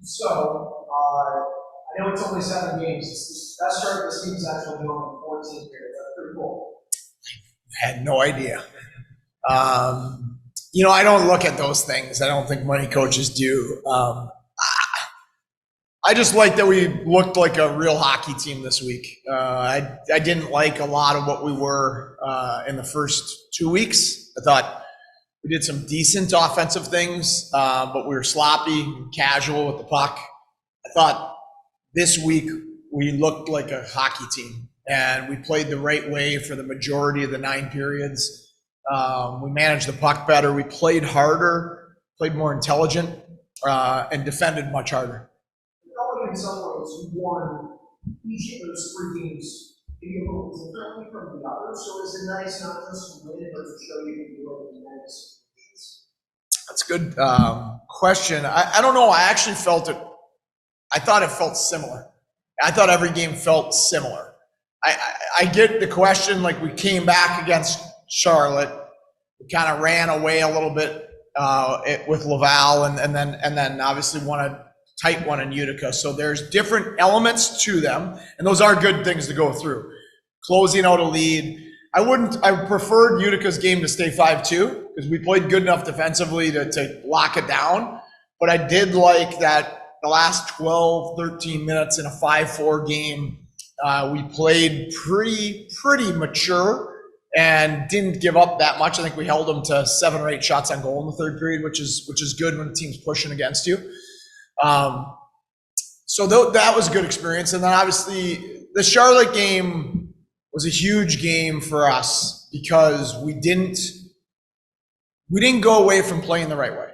I know it's only 7 games. It's the best start this team's actually doing in 14 years. That's pretty cool. I had no idea. I don't look at those things. I don't think many coaches do. I just like that we looked like a real hockey team this week. I didn't like a lot of what we were in the first 2 weeks. I thought we did some decent offensive things, but we were sloppy and casual with the puck. I thought this week we looked like a hockey team, and we played the right way for the majority of the 9 periods. We managed the puck better. We played harder, played more intelligent, and defended much harder. In some ways, you won each of those 3 games maybe a little differently from the others. So is it nice not just to win it, but to show you can do it in the next situations? That's a good question. I don't know. I actually felt it. I thought it felt similar. I thought every game felt similar. I get the question, like we came back against Charlotte, we kind of ran away a little bit with Laval, and then obviously won a tight one in Utica. So there's different elements to them, and those are good things to go through. Closing out a lead. I preferred Utica's game to stay 5-2 because we played good enough defensively to lock it down. But I did like that the last 12, 13 minutes in a 5-4 game, we played pretty mature and didn't give up that much. I think we held them to 7 or 8 shots on goal in the third period, which is good when the team's pushing against you. So that was a good experience. And then obviously the Charlotte game was a huge game for us because we didn't go away from playing the right way.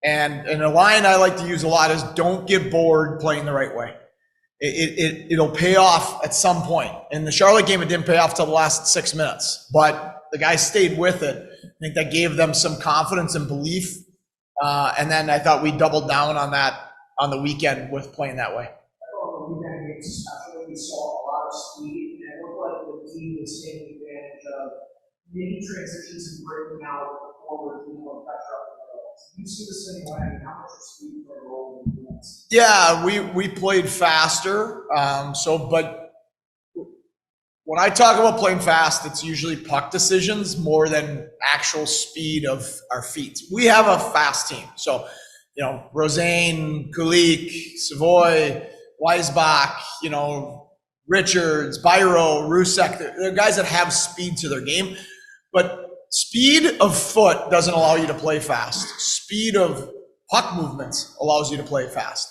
And a line I like to use a lot is don't get bored playing the right way. It'll pay off at some point. In the Charlotte game, it didn't pay off till the last 6 minutes, but the guys stayed with it. I think that gave them some confidence and belief. And then I thought we doubled down on that on the weekend with playing that way. I thought the weekend games especially, we saw a lot of speed, and it looked like the team was taking advantage of many transitions and breaking out the forward team and pressure up the middle. Do you see the same way? How much speed played a role in the defense? Yeah, we played faster. But when I talk about playing fast, it's usually puck decisions more than actual speed of our feet. We have a fast team. So, Rosane, Kulik, Savoy, Weisbach, Richards, Byro, Rusek, they're guys that have speed to their game. But speed of foot doesn't allow you to play fast. Speed of puck movements allows you to play fast.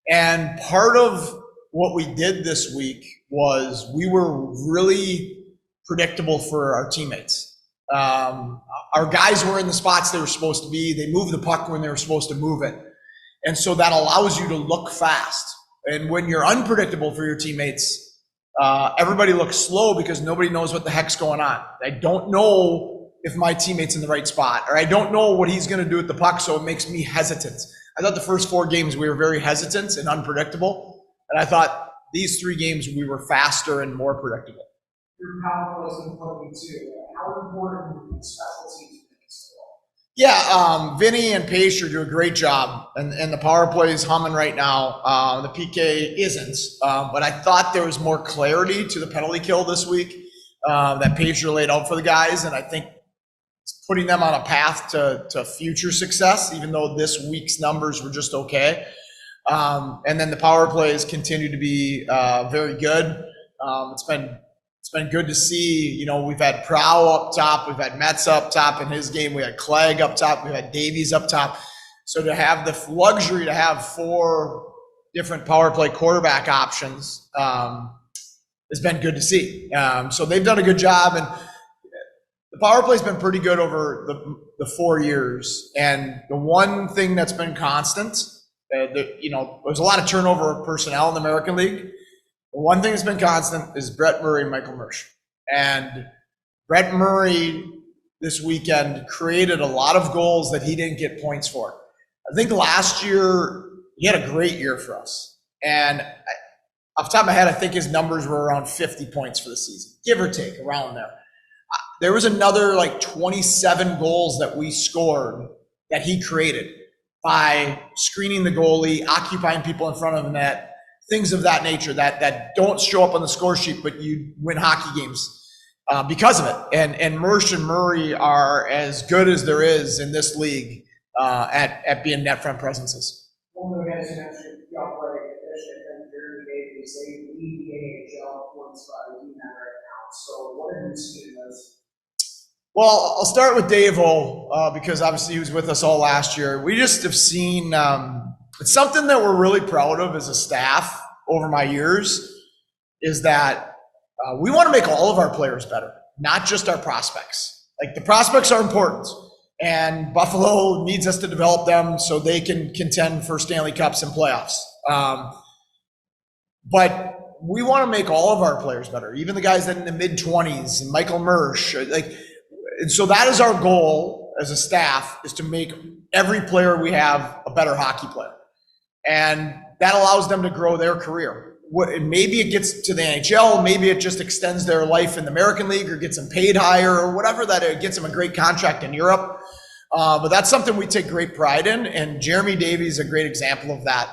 And part of what we did this week was we were really predictable for our teammates. Our guys were in the spots they were supposed to be. They moved the puck when they were supposed to move it. And so that allows you to look fast. And when you're unpredictable for your teammates, everybody looks slow because nobody knows what the heck's going on. I don't know if my teammate's in the right spot, or I don't know what he's going to do with the puck, so it makes me hesitant. I thought the first 4 games we were very hesitant and unpredictable. And I thought these 3 games we were faster and more predictable. Your power play is important too. How important is special teams? Yeah, Vinny and Pacer do a great job, and the power play is humming right now. The PK isn't, but I thought there was more clarity to the penalty kill this week that Pacer laid out for the guys, and I think it's putting them on a path to future success, even though this week's numbers were just okay. And then the power plays continue to be very good. It's been good to see. We've had Prow up top, we've had Metz up top in his game, we had Clegg up top, we had Davies up top. So to have the luxury to have 4 different power play quarterback options has been good to see. So they've done a good job, and the power play's been pretty good over the 4 years. And the one thing that's been constant, there's a lot of turnover of personnel in the American League. The one thing that's been constant is Brett Murray and Michael Mersch. And Brett Murray this weekend created a lot of goals that he didn't get points for. I think last year, he had a great year for us. And off the top of my head, I think his numbers were around 50 points for the season, give or take, around there. There was another 27 goals that we scored that he created. by screening the goalie, occupying people in front of the net, things of that nature that don't show up on the score sheet, but you win hockey games because of it. And Mersch and Murray are as good as there is in this league at being net front presences. One of the guys who mentioned young player and Jeremy Davies, they lead the AHL points by doing that right now. So what have you seen in this? Well, I'll start with Dave-O because obviously he was with us all last year. We just have seen it's something that we're really proud of as a staff over my years is that we want to make all of our players better, not just our prospects. Like the prospects are important, and Buffalo needs us to develop them so they can contend for Stanley Cups and playoffs. But we want to make all of our players better, even the guys that in the mid-20s and Michael Mersch. And so that is our goal as a staff, is to make every player we have a better hockey player. And that allows them to grow their career. Maybe it gets to the NHL, maybe it just extends their life in the American League or gets them paid higher or whatever, that it gets them a great contract in Europe. But that's something we take great pride in, and Jeremy Davies is a great example of that.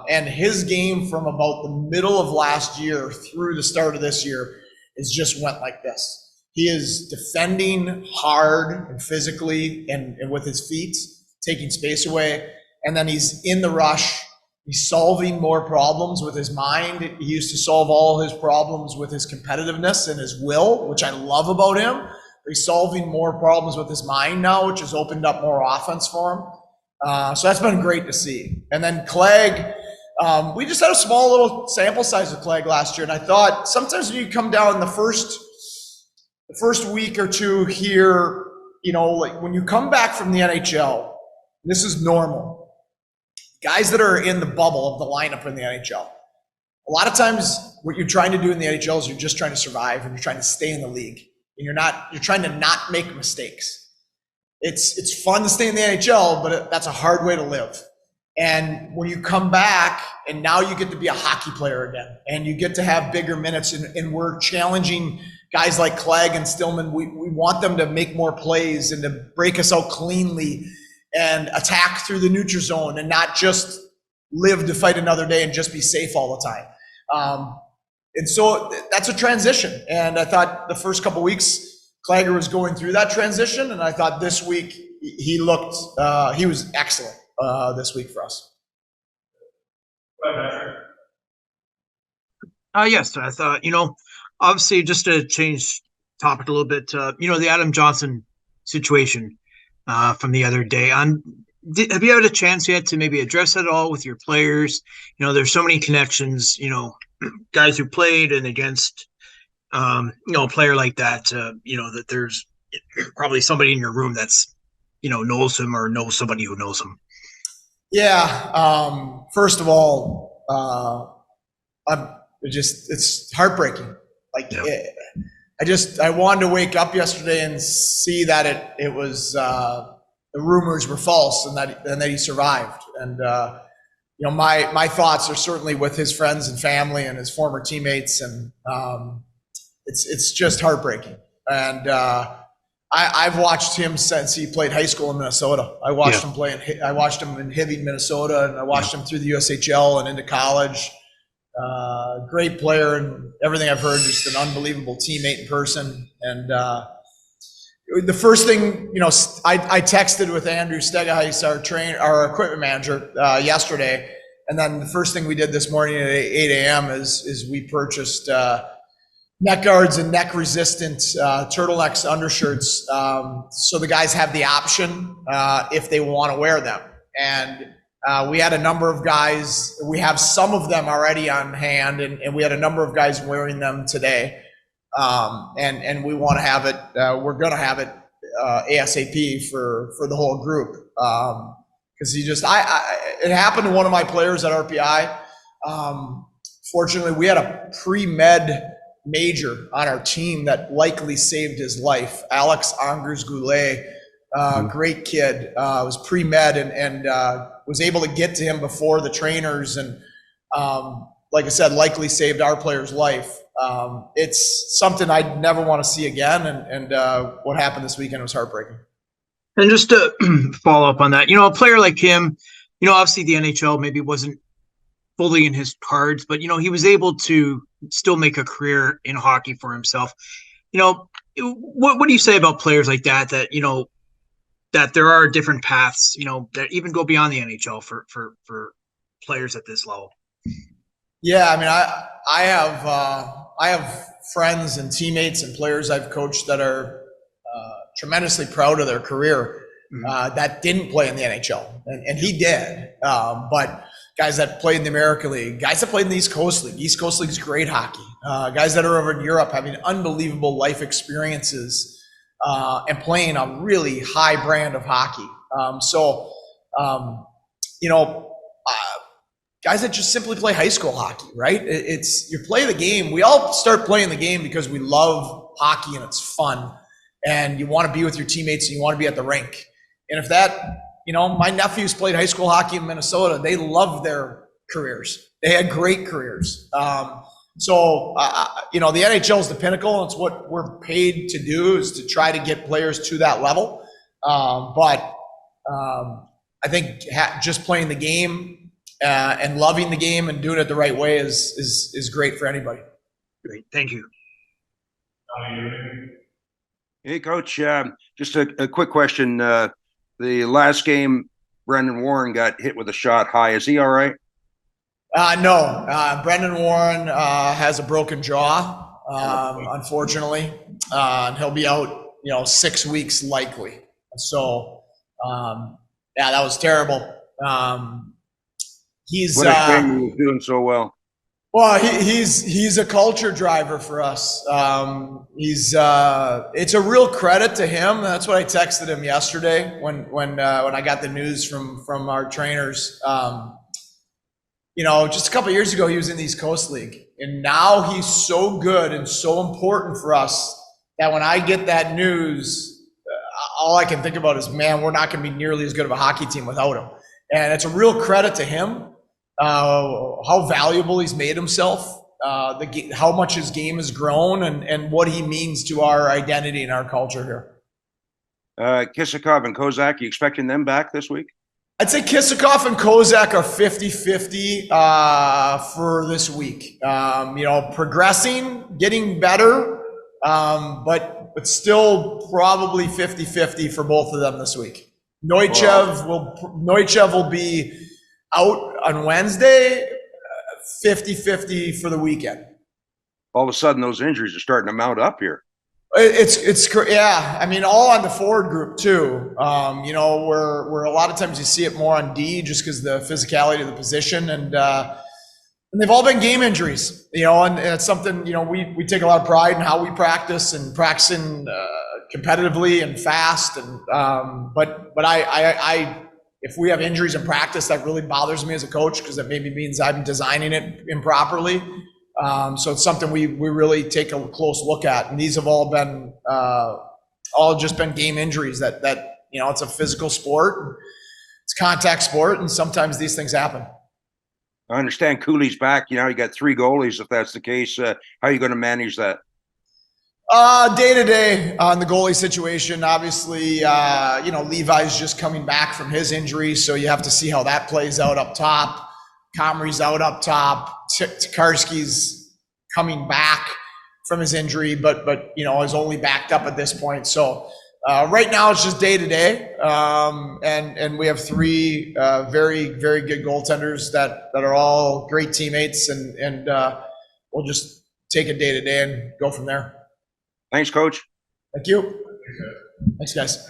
And his game from about the middle of last year through the start of this year is just went like this. He is defending hard and physically and with his feet, taking space away. And then he's in the rush. He's solving more problems with his mind. He used to solve all his problems with his competitiveness and his will, which I love about him. He's solving more problems with his mind now, which has opened up more offense for him. So that's been great to see. And then Clegg, we just had a small little sample size of Clegg last year. And I thought sometimes when you come down the first week or two here, like when you come back from the NHL, this is normal. Guys that are in the bubble of the lineup in the NHL, a lot of times what you're trying to do in the NHL is you're just trying to survive and you're trying to stay in the league. And you're trying to not make mistakes. It's fun to stay in the NHL, but that's a hard way to live. And when you come back and now you get to be a hockey player again and you get to have bigger minutes and we're challenging guys like Clegg and Stillman, we want them to make more plays and to break us out cleanly and attack through the neutral zone and not just live to fight another day and just be safe all the time. And so that's a transition. And I thought the first couple of weeks, Clagger was going through that transition. And I thought this week he was excellent this week for us. Yes, I thought, obviously just to change topic a little bit, the Adam Johnson situation from the other day. Have you had a chance yet to maybe address that at all with your players? There's so many connections, guys who played and against, a player like that, that there's probably somebody in your room that's, knows him or knows somebody who knows him. Yeah. First of all, it's heartbreaking. I wanted to wake up yesterday and see that it was, the rumors were false and that he survived. And, my thoughts are certainly with his friends and family and his former teammates. And, it's just heartbreaking. And, I've watched him since he played high school in Minnesota. I watched him in Hibbing, Minnesota, and I watched him through the USHL and into college. Great player, and everything I've heard, just an unbelievable teammate in person. And the first thing, I texted with Andrew Stegeheis, our equipment manager, yesterday, and then the first thing we did this morning at 8 a.m. is we purchased neck guards and neck resistant turtlenecks, undershirts, so the guys have the option if they want to wear them. And we had a number of guys, we have some of them already on hand, and we had a number of guys wearing them today. And we want to have it, we're going to have it ASAP for the whole group. Because it happened to one of my players at RPI. Fortunately, we had a pre-med major on our team that likely saved his life. Alex Angers Goulet, great kid, was pre-med and was able to get to him before the trainers, and like I said, likely saved our player's life. It's something I'd never want to see again, and what happened this weekend was heartbreaking. And just to follow up on that, a player like him, obviously the NHL maybe wasn't fully in his cards, but he was able to still make a career in hockey for himself. What do you say about players like that? That there are different paths, that even go beyond the NHL for players at this level. Yeah, I mean, I have friends and teammates and players I've coached that are tremendously proud of their career that didn't play in the NHL, and he did. But guys that played in the American League, guys that played in the East Coast League. East Coast League's great hockey. Guys that are over in Europe having unbelievable life experiences and playing a really high brand of hockey. Guys that just simply play high school hockey, right? It's you play the game. We all start playing the game because we love hockey and it's fun, and you want to be with your teammates and you want to be at the rink. And if that, my nephews played high school hockey in Minnesota. They loved their careers. They had great careers. The NHL is the pinnacle. It's what we're paid to do, is to try to get players to that level. I think just playing the game and loving the game and doing it the right way is great for anybody. Great, thank you. Hey, Coach. Just a quick question. The last game, Brendan Warren got hit with a shot high. Is he all right? No. Brendan Warren has a broken jaw, unfortunately, and he'll be out, 6 weeks likely. So, that was terrible. He's what a shame he was doing so well. Well, he's a culture driver for us. It's a real credit to him. That's what I texted him yesterday when I got the news from our trainers. Just a couple of years ago, he was in the East Coast League, and now he's so good and so important for us that when I get that news, all I can think about is, man, we're not going to be nearly as good of a hockey team without him. And it's a real credit to him. How valuable he's made himself, how much his game has grown, and what he means to our identity and our culture here. Kisakov and Kozak, you expecting them back this week? I'd say Kisakov and Kozak are 50-50 for this week. Progressing, getting better, but still probably 50-50 for both of them this week. Noichev will be out on Wednesday, 50-50 for the weekend. All of a sudden, those injuries are starting to mount up here. Yeah. I mean, all on the forward group too. Where a lot of times you see it more on D, just because the physicality of the position, and they've all been game injuries. And it's something we take a lot of pride in how we practice and practicing competitively and fast. And but I if we have injuries in practice, that really bothers me as a coach, because that maybe means I'm designing it improperly. So it's something we really take a close look at. And these have all been just been game injuries that it's a physical sport. It's a contact sport, and sometimes these things happen. I understand Cooley's back. You got 3 goalies. If that's the case, how are you going to manage that? Day to day on the goalie situation. Obviously, Levi's just coming back from his injury, so you have to see how that plays out up top. Comrie's out up top. Tokarski's coming back from his injury, but is only backed up at this point. So right now it's just day to day, and we have 3 very, very good goaltenders that are all great teammates, and we'll just take it day to day and go from there. Thanks, Coach. Thank you. Thanks, guys.